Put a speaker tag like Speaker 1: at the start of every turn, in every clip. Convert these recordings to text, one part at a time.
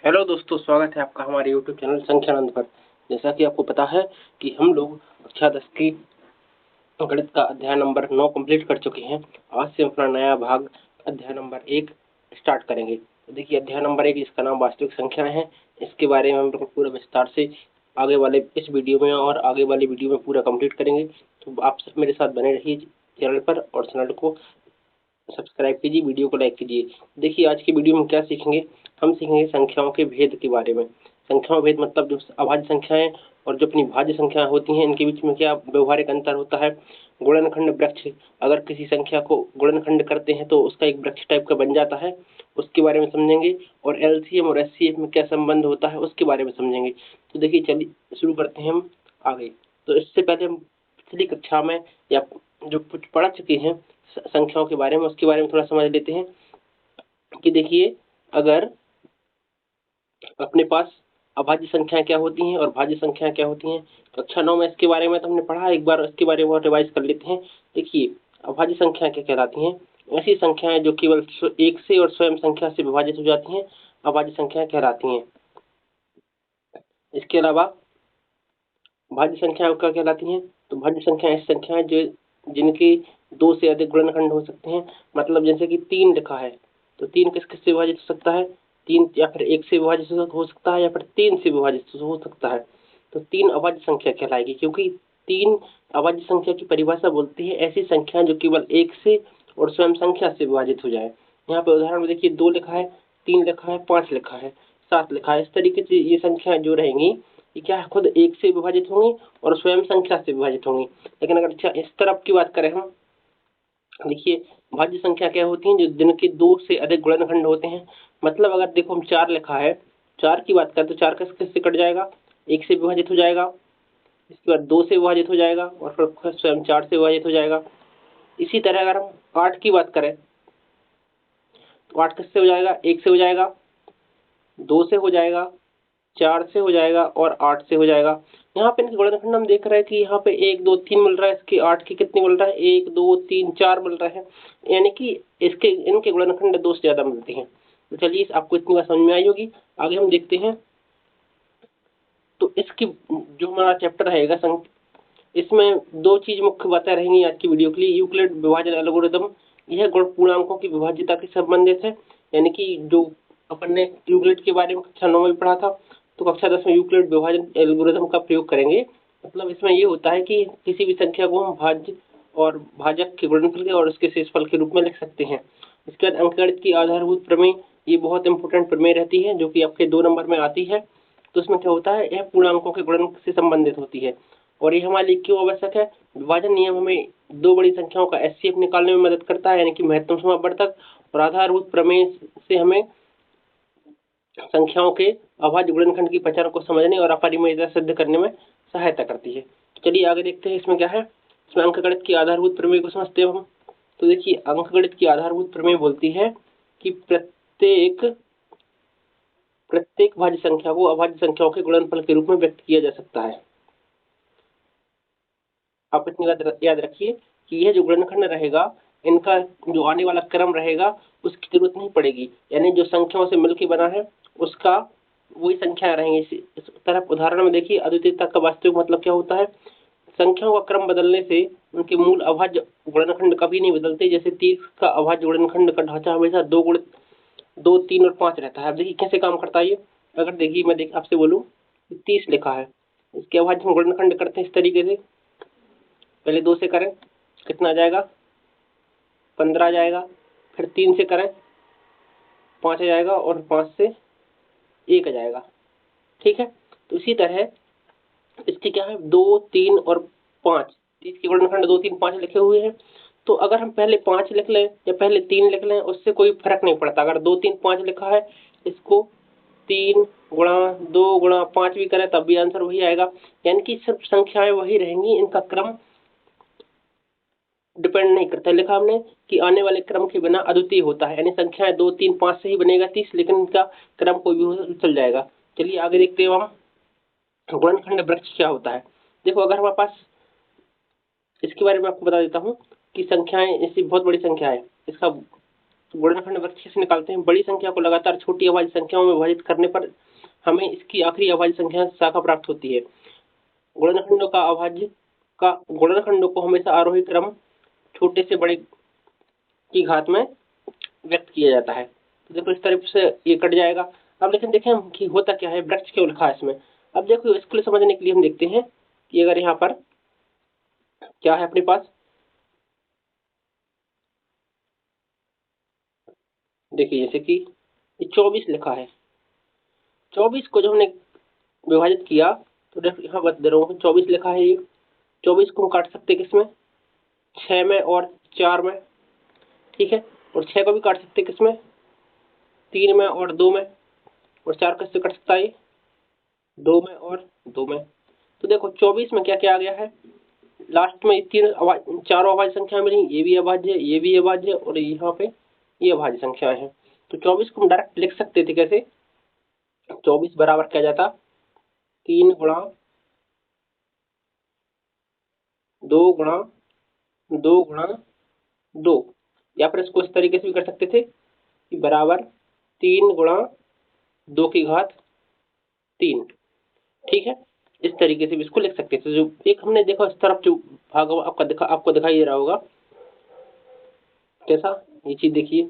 Speaker 1: Hello दोस्तों, स्वागत है आपका हमारे यूट्यूब चैनल संख्यानंद पर। जैसा कि आपको पता है कि हम लोग कक्षा 10 की गणित का अध्याय नंबर 9 कंप्लीट कर चुके हैं। आज से अपना नया भाग अध्याय नंबर 1 स्टार्ट करेंगे। तो देखिए, अध्याय नंबर 1 जिसका नाम वास्तविक संख्याएं है, इसके बारे में हम लोग पूरा विस्तार से आगे वाले इस वीडियो में और आगे वाले वीडियो में पूरा कंप्लीट करेंगे। तो आप सब मेरे साथ बने रहिए चैनल पर और चैनल को सब्सक्राइब कीजिए, वीडियो को लाइक कीजिए। देखिए, आज की वीडियो में क्या सीखेंगे, हम सीखेंगे संख्याओं के भेद के बारे में। संख्याओं भेद मतलब जो अभाज्य संख्याएं और जो अपनी भाज्य संख्याएं होती हैं, इनके बीच में क्या व्यवहारिक अंतर होता है। गुणनखंड वृक्ष, अगर किसी संख्या को गुणनखंड करते हैं तो उसका एक वृक्ष टाइप का बन जाता है, उसके बारे में समझेंगे। और एलसीएम और एचसीएफ में क्या संबंध होता है, उसके बारे में समझेंगे। तो देखिए, चलिए शुरू करते हैं हम आगे। तो इससे पहले हम पिछली कक्षा में या जो कुछ पढ़ चुके हैं संख्याओं के बारे में, उसके बारे में थोड़ा समझ लेते हैं। कि देखिए, अगर अपने पास अभाज्य संख्याएं क्या होती हैं और भाज्य संख्याएं क्या होती हैं, कक्षा 9 में इसके बारे में तो हमने पढ़ा, एक बार इसके बारे में रिवाइज कर लेते हैं। देखिए, अभाज्य संख्याएं क्या कहलाती हैं, ऐसी संख्याएं जो केवल एक से और स्वयं संख्या से विभाजित हो जाती हैं, अभाज्य संख्याएं कहलाती हैं। इसके अलावा भाज्य संख्याएं क्या कहलाती हैं, तो भाज्य संख्याएं ऐसी संख्याएं जो जिनके दो से अधिक गुणनखंड हो सकते हैं। मतलब जैसे कि 3 लिखा है, तो 3 किस किस से विभाजित हो सकता है, 3 या फिर 1 से विभाजित हो सकता है या फिर 3 से विभाजित हो सकता है। तो 3 अभाज्य संख्या कहलाएगी, क्योंकि 3 अभाज्य संख्या की परिभाषा बोलती है ऐसी संख्या जो केवल 1 से और स्वयं संख्या से विभाजित हो जाए। यहाँ पे उदाहरण में देखिए, 2 लिखा है, 3 लिखा है, 5 लिखा है, 7 लिखा है। इस तरीके से ये संख्याएं जो रहेंगी, ये क्या खुद 1 से विभाजित होंगी और स्वयं संख्या से विभाजित होंगी। लेकिन अगर अच्छा इस तरफ की बात करें हम, देखिए, भाज्य संख्या क्या होती हैं, जो जिनके 2 से अधिक गुणनखंड होते हैं। मतलब अगर देखो हम 4 लिखा है, 4 की बात करें तो 4 किस किस से कट जाएगा, 1 से विभाजित हो जाएगा, इसके बाद 2 से विभाजित हो जाएगा और फिर स्वयं 4 से विभाजित हो जाएगा। इसी तरह अगर हम 8 की बात करें तो 8 किससे हो जाएगा, 1 से हो जाएगा, 2 से हो जाएगा, 4 से हो जाएगा और 8 से हो जाएगा। यहाँ पे इनके गुणनखंड हम देख रहे हैं कि यहाँ पे 1 2 3 मिल रहा है, इसके 8 के कितने मिल रहा है, 1 2 3 4 मिल रहा है। यानी कि इसके इनके गुणनखंड 2 से ज्यादा मिलते हैं। तो चलिए, आपको इतनी बात समझ में आई होगी। आगे हम देखते हैं। तो इसकी जो हमारा चैप्टर रहेगा इसमें 2 चीज मुख्य बातें रहेंगी आज की वीडियो के लिए। यूक्लिड विभाजन एल्गोरिदम, यह गुण पूर्णांकों की विभाज्यता से संबंधित है। यानी कि जो अपन ने यूक्लिड के बारे में कक्षा 9 में पढ़ा था, तो कक्षा 10 में यूक्लिड विभाजन एल्गोरिदम का प्रयोग करेंगे। मतलब इसमें ये होता है कि किसी भी संख्या को हम भाज्य और भाजक के गुणनफल के और उसके शेषफल के रूप में लिख सकते हैं। इसके बाद अंकगणित की आधारभूत प्रमेय, ये बहुत इंपॉर्टेंट प्रमेय रहती है, जो कि आपके 2 नंबर में आती है। तो इसमें क्या होता है, यह पूर्णांकों के गुणन से संबंधित होती है। और ये हमारे लिए क्यों आवश्यक है, विभाजन नियम हमें 2 बड़ी संख्याओं का एचसीएफ निकालने में मदद करता है, यानी कि महत्तम समापवर्तक। और आधारभूत प्रमेय से हमें संख्याओं के अभाज्य गुणनखंड की पहचान को समझने और अपरिमेयता सिद्ध करने में सहायता करती है। चलिए आगे देखते हैं इसमें क्या है। इसमें अंकगणित की आधारभूत प्रमेय को समझते हैं हम। तो देखिए, अंकगणित की आधारभूत प्रमेय बोलती है कि प्रत्येक भाज्य संख्या को अभाज्य संख्याओं के गुणनफल के रूप में व्यक्त किया जा सकता है। आप इतनी बात याद रखिए कि यह जो गुणनखंड रहेगा, इनका जो आने वाला क्रम रहेगा उसकी जरूरत नहीं पड़ेगी। यानी जो संख्याओं से मिलकर बना है उसका वही संख्या रहेंगी। इस तरफ उदाहरण में देखिए, अद्वितीयता का वास्तविक मतलब क्या होता है, संख्याओं का क्रम बदलने से उनके मूल अभाज्य गुणनखंड कभी नहीं बदलते। जैसे 30 का अभाज्य गुणनखंड का ढांचा हमेशा 2 3 और 5 रहता है। अब देखिए कैसे काम करता है ये। अगर देखिए मैं आपसे बोलूं 30 लिखा है, इसके अभाज्य हम गुणनखंड करते हैं इस तरीके से। पहले 2 से करें, कितना आ जाएगा, 15 आ जाएगा। फिर 3 से करें, 5 आ जाएगा और 5 से 1 आ जाएगा। ठीक है। तो इसी तरह इसके क्या है, 2 3 और 5, इसके गुणनखंड 2 3 5 लिखे हुए हैं। तो अगर हम पहले 5 लिख लें या पहले 3 लिख लें, उससे कोई फर्क नहीं पड़ता। अगर 2 3 5 लिखा है, इसको 3 गुणा 2 गुणा 5 भी करें तब भी आंसर वही आएगा। यानी कि सिर्फ संख्याएं वही रहेंगी, इनका क्रम डिपेंड नहीं करता। लिखा हमने कि आने वाले क्रम के बिना अद्वितीय होता है, यानी संख्याएं 2 3 5 से ही बनेगा 30, लेकिन इनका क्रम कोई भी चल जाएगा। चलिए आगे देखते हैं हम, गुणनखंड वृक्ष क्या होता है। देखो, अगर हमारे पास, इसके बारे में आपको बता देता हूँ कि संख्याएं ऐसी बहुत बड़ी संख्या है, इसका तो गुणनखंड वृत्त कैसे निकालते हैं? बड़ी संख्या को लगातार छोटी अभाज्य संख्याओं में विभाजित करने पर हमें इसकी आखिरी अभाज्य संख्या शाखा प्राप्त होती है। गुणनखंडों का अभाज्य का गुणनखंडों को हमेशा आरोही क्रम छोटे से बड़े की घात में व्यक्त किया जाता है। तो देखो इस तरह से ये कट जाएगा। अब लेकिन देखें हम कि होता क्या है, वृक्ष क्यों लिखा है इसमें। अब देखो इसको समझने के लिए हम देखते हैं कि अगर यहाँ पर क्या है अपने पास, देखिए जैसे कि 24 लिखा है, 24 को जब हमने विभाजित किया तो देखो यहाँ बता दे रहा हूँ 24 लिखा है। ये 24 को हम काट सकते हैं किसमें, 6 में और 4 में, ठीक है। और 6 को भी काट सकते हैं किसमें, 3 में और 2 में। और 4 किससे कट सकता है, 2 में और 2 में। तो देखो 24 में क्या क्या आ गया है, लास्ट में चारों अभाज्य संख्या मिली, ये भी अभाज्य, ये भी अभाज्य और यहाँ पे ये अभाज्य संख्या है। तो 24 को हम डायरेक्ट लिख सकते थे कैसे, 24 बराबर क्या जाता, 3 गुणा 2 गुणा 2 गुणा 2, या फिर इसको इस तरीके से भी कर सकते थे कि बराबर 3 गुणा 2 की घात 3, ठीक है। इस तरीके से भी इसको लिख सकते थे। जो एक हमने देखा इस तरफ जो भाग आपको दिखाई दे रहा होगा कैसा, ये चीज देखिए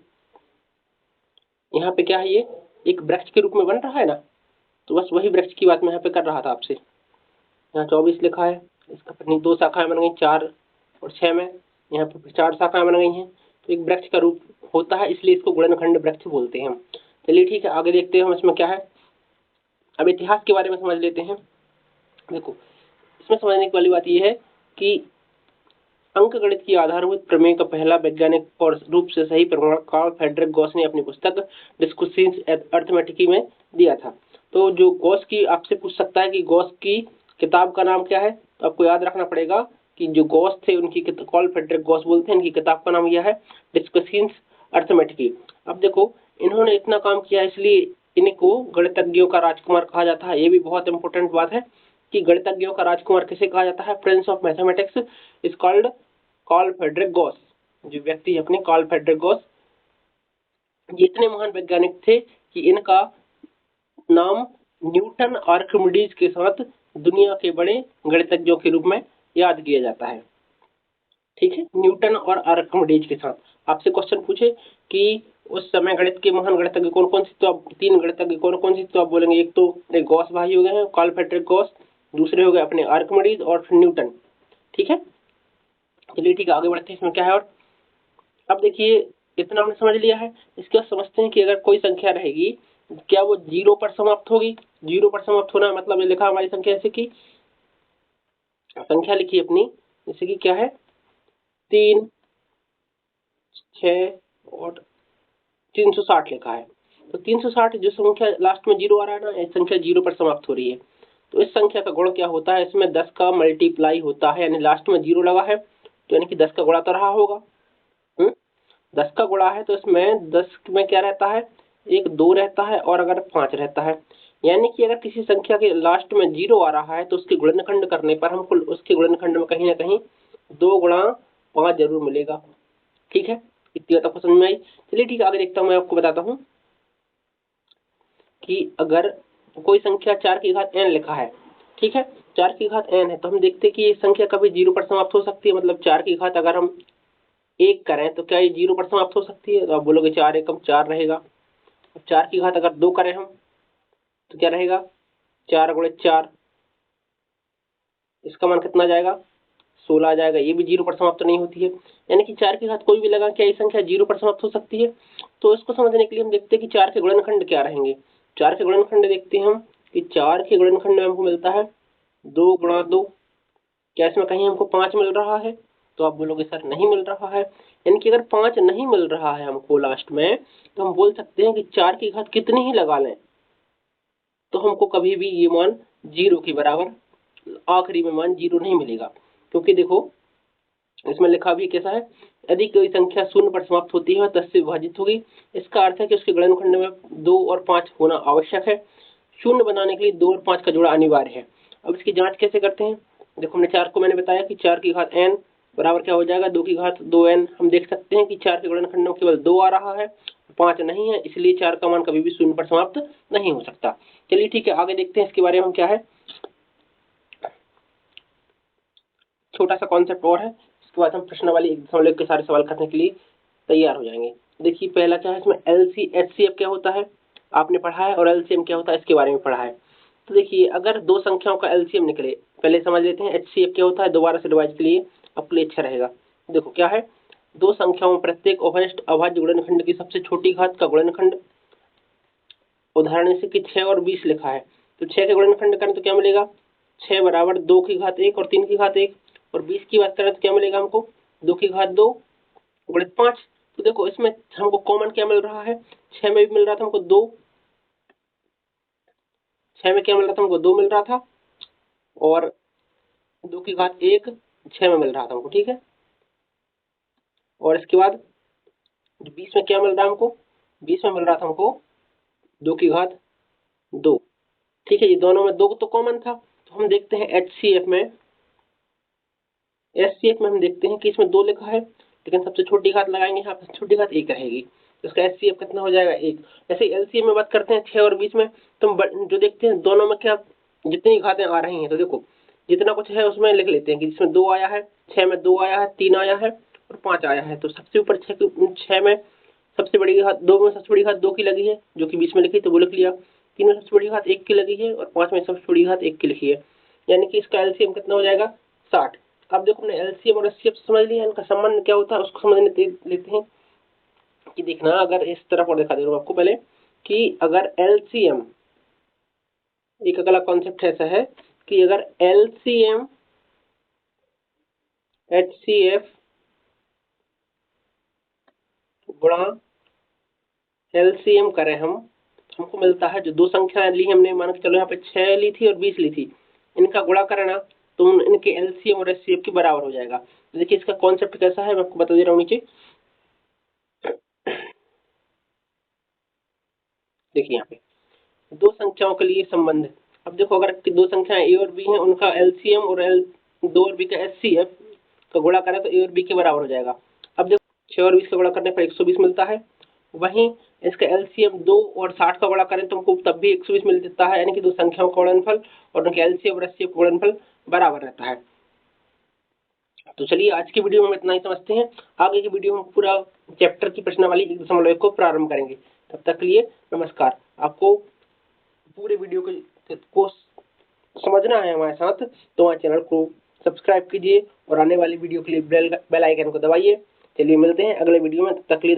Speaker 1: यहाँ पे क्या है, ये एक वृक्ष के रूप में बन रहा है ना, तो बस वही वृक्ष की बात मैं यहाँ पे कर रहा था आपसे। यहाँ 24 लिखा है, इसका पत्नी 2 शाखाएं बन गई, 4 और 6 में, यहाँ पे 4 शाखाएं बन गई हैं। तो एक वृक्ष का रूप होता है, इसलिए इसको गुणनखंड वृक्ष बोलते हैं हम। चलिए ठीक है, आगे देखते हैं हम इसमें क्या है। अब इतिहास के बारे में समझ लेते हैं। देखो इसमें समझने की वाली बात यह है कि अंकगणित की आधारभूत प्रमेय का पहला वैज्ञानिक और रूप से सही प्रमाण कार्ल फ्रेडरिक गॉस ने अपनी पुस्तक डिस्कूशंस अरिथमेटिक में दिया था। तो जो गॉस की आपसे पूछ सकता है कि गॉस की किताब का नाम क्या है, तो आपको याद रखना पड़ेगा कि जो गॉस थे उनकी कार्ल फ्रेडरिक गॉस बोलते हैं, इनकी किताब का नाम यह है डिस्कशंस अरिथमेटिक। अब देखो इन्होंने इतना काम किया इसलिए इनको गणितज्ञों का राजकुमार कहा जाता है। ये भी बहुत इंपॉर्टेंट बात है कि गणितज्ञों का राजकुमार किसे कहा जाता है, Prince of mathematics is called Karl Frederick Gauss. जो व्यक्ति अपने कार्ल फ्रेडरिक गॉस, ये इतने महान वैज्ञानिक थे कि इनका नाम न्यूटन आर्किमिडीज के साथ दुनिया के बड़े गणितज्ञों के रूप में याद किया जाता है, ठीक है। न्यूटन और आर्किमिडीज के साथ आपसे क्वेश्चन पूछे कि उस समय गणित के महान गणितज्ञ कौन कौन से, तो आप 3 गणितज्ञ कौन कौन से, तो आप बोलेंगे एक तो गॉस भाई हो गए हैं, कार्ल फ्रेडरिक गॉस, दूसरे हो गए अपने आर्किमिडीज और फिर न्यूटन, ठीक है। चलिए ठीक है, आगे बढ़ते हैं इसमें क्या है। और अब देखिए इतना हमने समझ लिया है। इसके बाद समझते हैं कि अगर कोई संख्या रहेगी क्या वो 0 पर समाप्त होगी। 0 पर समाप्त होना मतलब ये लिखा हमारी संख्या, जैसे कि संख्या लिखी अपनी, जैसे कि क्या है 3, 6 और 360 लिखा है। तो 360 जो संख्या लास्ट में 0 आ रहा है ना, ये संख्या 0 पर समाप्त हो रही है। तो इस संख्या का गुण क्या होता है, इसमें 10 का मल्टीप्लाई होता है, यानी लास्ट में 0 लगा है तो यानी कि 10 का गुणा तो रहा होगा। 10 का गुणा है तो इसमें 10 में क्या रहता है, एक 2 रहता है और अगर 5 रहता है, यानी कि अगर किसी संख्या के लास्ट में 0 आ रहा है तो उसके गुणनखंड करने पर हमको उसके गुणनखंड में कहीं ना कहीं 2 गुणा 5 जरूर मिलेगा, ठीक है। इतनी बात आपको समझ में आई। चलिए ठीक है, आगे देखता हूँ, मैं आपको बताता हूँ कि अगर कोई संख्या 4 की घात n लिखा है, ठीक है, 4 की घात n है, तो हम देखते हैं कि ये संख्या कभी 0 पर समाप्त हो सकती है। मतलब 4 की घात अगर हम 1 करें तो क्या ये 0 पर समाप्त हो सकती है, तो आप बोलोगे 4 एकम 4 रहेगा। अब 4 की घात अगर 2 करें हम तो क्या रहेगा, 4 गुणे 4, इसका मान कितना जाएगा, 16 आ जाएगा। ये भी 0 पर समाप्त नहीं होती है, यानी कि 4 की घात कोई भी लगा क्या ये संख्या 0 पर समाप्त हो सकती है। तो इसको समझने के लिए हम देखते हैं कि 4 के गुणनखंड क्या रहेंगे। 4 के गुणनखंड देखते हैं हम कि 4 के गुणनखंड में हमको मिलता है 2 गुणा 2। क्या इसमें कहीं हमको 5 मिल रहा है, तो आप बोलोगे सर नहीं मिल रहा है। यानी कि अगर 5 नहीं मिल रहा है हमको लास्ट में, तो हम बोल सकते हैं कि 4 की घात कितनी ही लगा लें तो हमको कभी भी ये मान 0 के बराबर आखिरी में मान 0 नहीं मिलेगा। क्योंकि देखो इसमें लिखा भी कैसा है, यदि कोई संख्या 0 पर समाप्त होती है और 10 से विभाजित होगी, इसका अर्थ है कि उसके गुणनखंड में 2 और 5 होना आवश्यक है। 0 बनाने के लिए 2 और 5 का जोड़ा अनिवार्य है। अब इसकी जांच कैसे करते हैं, देखो हमने 4 को मैंने बताया कि 4 की घात n बराबर क्या हो जाएगा 2 की घात 2n। हम देख सकते हैं कि 4 के गुणनखंड में केवल 2 आ रहा है, 5 नहीं है, इसलिए 4 का मान कभी भी शून्य पर समाप्त नहीं हो सकता। चलिए ठीक है, आगे देखते हैं इसके बारे में हम क्या है। छोटा सा कॉन्सेप्ट और है, इसके बाद हम प्रश्नावली 1.1 के सारे सवाल करने के लिए तैयार हो जाएंगे। देखिए पहला क्या है, इसमें HCF क्या होता है आपने पढ़ा है, और LCM क्या होता है इसके बारे में पढ़ा है। तो देखिए अगर दो संख्याओं का LCM निकले, पहले समझ लेते हैं HCF क्या होता है, दोबारा से रिवाइज के लिए आपके लिए अच्छा रहेगा। देखो क्या है, दो संख्याओं में प्रत्येक अवशिष्ट अभाज्य गुणनखंड की सबसे छोटी घात का गुणनखंड, उदाहरण जैसे कि 6 और 20 लिखा है, तो 6 के गुणनखंड करें तो क्या मिलेगा, 6 बराबर 2 की घात 1 और 3 की घात 1, और 20 की बात करें तो क्या मिलेगा हमको, 2 की घात 2 गुणित 5। तो देखो इसमें हमको कॉमन क्या मिल रहा है, 6 में भी मिल रहा था हमको 2, 6 में क्या मिल रहा था हमको 2 मिल रहा था, और 2 की घात 1 6 में मिल रहा था हमको, ठीक है। और इसके बाद 20 में क्या मिल रहा है हमको, 20 में मिल रहा था हमको 2 की घात 2, ठीक है। ये दोनों में 2 तो कॉमन था, तो हम देखते हैं HCF में हम देखते हैं कि इसमें 2 लिखा है, लेकिन सबसे छोटी घात लगाएंगे, यहाँ पर छोटी घात 1 रहेगी, तो इसका HCF कितना हो जाएगा 1। ऐसे LCM में बात करते हैं 6 और 20 में, तो हम जो देखते हैं दोनों में क्या जितनी घातें आ रही हैं, तो देखो जितना कुछ है उसमें लिख लेते हैं कि जिसमें 2 आया है, 6 में 2 आया है, 3 आया है और 5 आया है, तो सबसे ऊपर 6 में सबसे बड़ी घात 2 में सबसे बड़ी घात 2 की लगी है जो कि 20 में लिखी, तो वो लिख लिया। 3 में सबसे बड़ी घात 1 की लगी है और 5 में सबसे बड़ी घात 1 की लिखी है, यानी कि इसका LCM कितना हो जाएगा 60। अब देखो हमने LCM और HCF समझ लिया, इनका संबंध क्या होता है उसको समझने लेते हैं। कि देखना अगर इस तरफ और दिखा दे रहा हूं आपको पहले कि अगर LCM, एक अगला कॉन्सेप्ट ऐसा है कि अगर LCM HCF गुणा LCM करें हम, हमको मिलता है जो दो संख्याएं ली हमने, मान के चलो यहाँ पे 6 ली थी और 20 ली थी, इनका गुणा करना तो इनके LCM और HCF के बराबर हो जाएगा। तो देखिए इसका कॉन्सेप्ट कैसा है मैं आपको बता दे रहा हूँ नीचे। देखिए यहाँ पे दो संख्याओं के लिए संबंध, अब देखो अगर दो संख्याएं A और B हैं, उनका LCM और 2 और B का HCF का गुणा करें तो A और B के बराबर हो जाएगा। अब देखो 6 और 20 का गुणा करने पर 120 मिलता है, वहीं इसका LCM 2 और 60 का गुणा करें तो हमको तब भी 120 मिल जाता है, यानी कि दो संख्याओं का गुणनफल और उनके LCM और HCF का गुणनफल बराबर रहता है। तो चलिए आज की वीडियो में इतना ही समझते हैं, आगे की वीडियो में पूरा चैप्टर की प्रश्नावली 1.1 को प्रारंभ करेंगे। तब तक के लिए नमस्कार। आपको पूरे वीडियो को समझना है हमारे साथ, तो हमारे चैनल को सब्सक्राइब कीजिए और आने वाली वीडियो के लिए बेल आइकन को दबाइए। चलिए मिलते हैं अगले वीडियो में, तब तक के लिए